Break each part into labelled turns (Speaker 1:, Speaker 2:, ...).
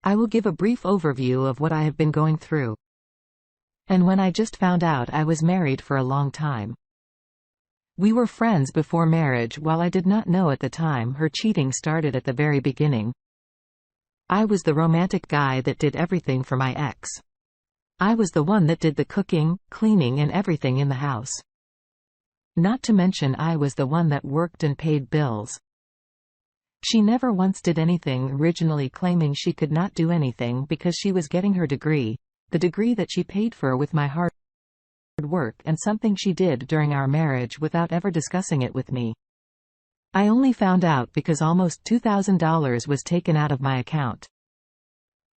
Speaker 1: I will give a brief overview of what I have been going through. And when I just found out I was married for a long time. We were friends before marriage. While I did not know at the time, her cheating started at the very beginning. I was the romantic guy that did everything for my ex. I was the one that did the cooking, cleaning and everything in the house. Not to mention I was the one that worked and paid bills. She never once did anything, originally claiming she could not do anything because she was getting her degree, the degree that she paid for with my hard work, and something she did during our marriage without ever discussing it with me. I only found out because almost $2,000 was taken out of my account.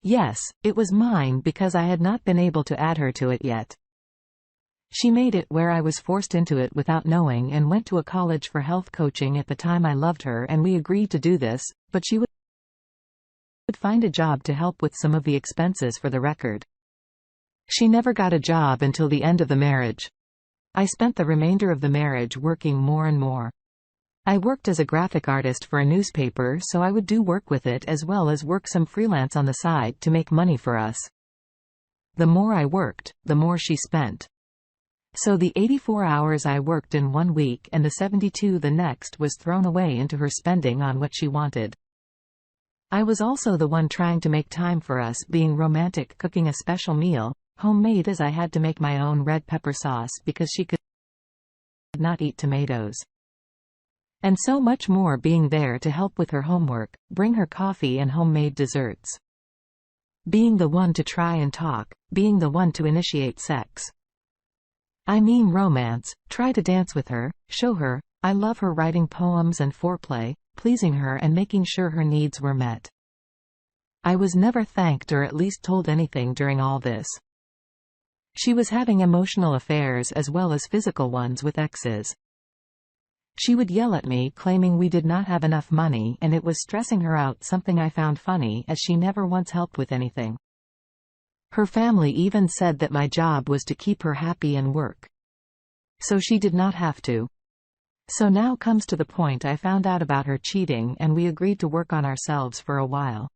Speaker 1: Yes, it was mine because I had not been able to add her to it yet. She made it where I was forced into it without knowing and went to a college for health coaching. At the time I loved her and we agreed to do this, but she would find a job to help with some of the expenses for the record. She never got a job until the end of the marriage. I spent the remainder of the marriage working more and more. I worked as a graphic artist for a newspaper, so I would do work with it as well as work some freelance on the side to make money for us. The more I worked, the more she spent. So the 84 hours I worked in 1 week and the 72 the next was thrown away into her spending on what she wanted. I was also the one trying to make time for us, being romantic, cooking a special meal, homemade, as I had to make my own red pepper sauce because she could not eat tomatoes. And so much more, being there to help with her homework, bring her coffee and homemade desserts. Being the one to try and talk, being the one to initiate sex. I mean romance, try to dance with her, show her I love her, writing poems and foreplay, pleasing her and making sure her needs were met. I was never thanked or at least told anything during all this. She was having emotional affairs as well as physical ones with exes. She would yell at me, claiming we did not have enough money and it was stressing her out, something I found funny as she never once helped with anything. Her family even said that my job was to keep her happy and work. So she did not have to. So now comes to the point I found out about her cheating and we agreed to work on ourselves for a while.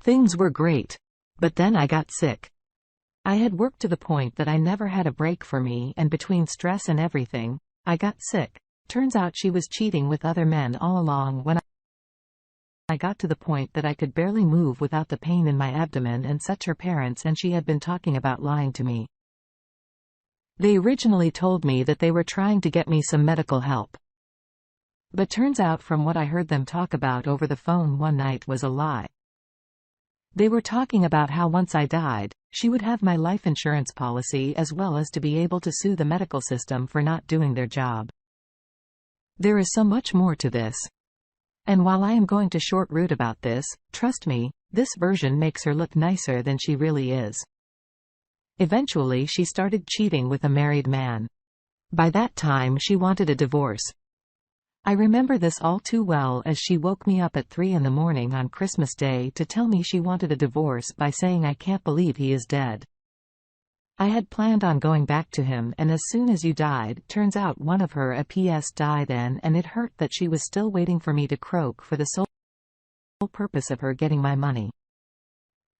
Speaker 1: Things were great. But then I got sick. I had worked to the point that I never had a break for me, and between stress and everything, I got sick. Turns out she was cheating with other men all along. When I got to the point that I could barely move without the pain in my abdomen and such, her parents and she had been talking about lying to me. They originally told me that they were trying to get me some medical help. But turns out from what I heard them talk about over the phone one night was a lie. They were talking about how once I died, she would have my life insurance policy as well as to be able to sue the medical system for not doing their job. There is so much more to this. And while I am going to short root about this, trust me, this version makes her look nicer than she really is. Eventually she started cheating with a married man. By that time she wanted a divorce. I remember this all too well as she woke me up at 3 in the morning on Christmas Day to tell me she wanted a divorce by saying, "I can't believe he is dead." I had planned on going back to him, and as soon as you died, turns out one of her PS died then, and it hurt that she was still waiting for me to croak for the sole purpose of her getting my money.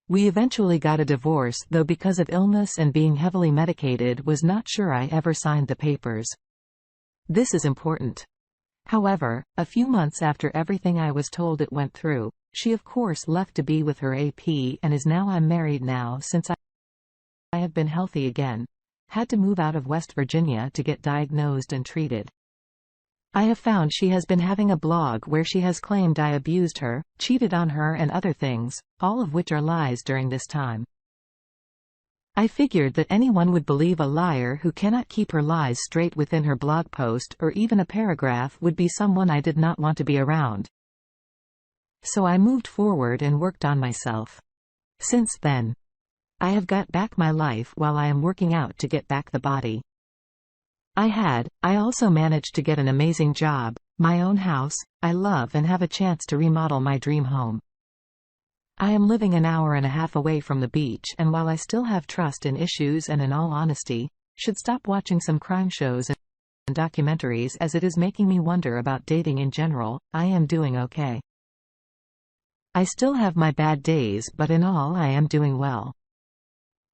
Speaker 1: We eventually got a divorce, though because of illness and being heavily medicated was not sure I ever signed the papers. This is important. However, a few months after everything I was told it went through, she of course left to be with her AP and is now. I'm married now since I have been healthy again. Had to move out of West Virginia to get diagnosed and treated. I have found she has been having a blog where she has claimed I abused her, cheated on her and other things, all of which are lies during this time. I figured that anyone would believe a liar who cannot keep her lies straight within her blog post or even a paragraph would be someone I did not want to be around. So I moved forward and worked on myself. Since then, I have got back my life while I am working out to get back the body I also managed to get an amazing job, my own house I love, and have a chance to remodel my dream home. I am living an hour and a half away from the beach, and while I still have trust in issues and in all honesty, should stop watching some crime shows and documentaries as it is making me wonder about dating in general, I am doing okay. I still have my bad days, but in all I am doing well.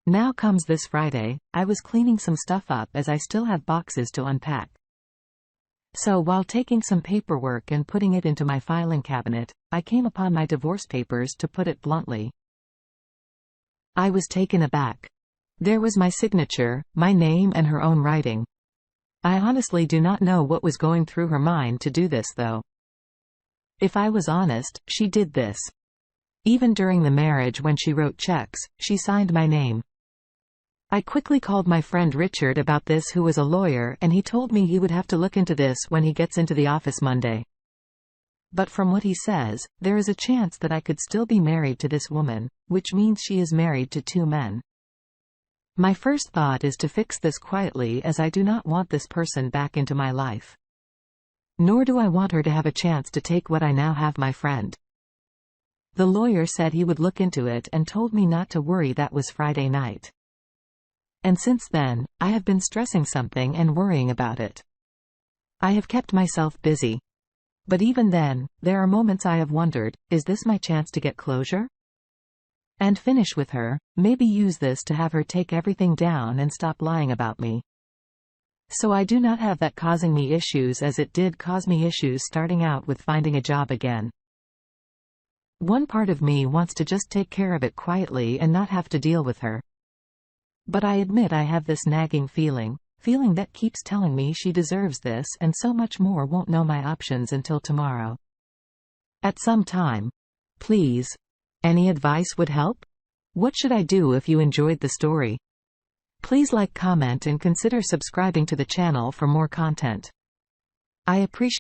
Speaker 1: Now comes this Friday. I was cleaning some stuff up as I still have boxes to unpack. So while taking some paperwork and putting it into my filing cabinet, I came upon my divorce papers, to put it bluntly. I was taken aback. There was my signature, my name and her own writing. I honestly do not know what was going through her mind to do this though. If I was honest, she did this. Even during the marriage when she wrote checks, she signed my name. I quickly called my friend Richard about this, who was a lawyer, and he told me he would have to look into this when he gets into the office Monday. But from what he says, there is a chance that I could still be married to this woman, which means she is married to 2 men. My first thought is to fix this quietly, as I do not want this person back into my life. Nor do I want her to have a chance to take what I now have. My friend. The lawyer said he would look into it and told me not to worry. That was Friday night. And since then, I have been stressing something and worrying about it. I have kept myself busy. But even then, there are moments I have wondered, is this my chance to get closure? And finish with her, maybe use this to have her take everything down and stop lying about me. So I do not have that causing me issues as it did cause me issues starting out with finding a job again. One part of me wants to just take care of it quietly and not have to deal with her. But I admit I have this nagging feeling that keeps telling me she deserves this and so much more. Won't know my options until tomorrow. At some time. Please. Any advice would help? What should I do? If you enjoyed the story, please like, comment and consider subscribing to the channel for more content. I appreciate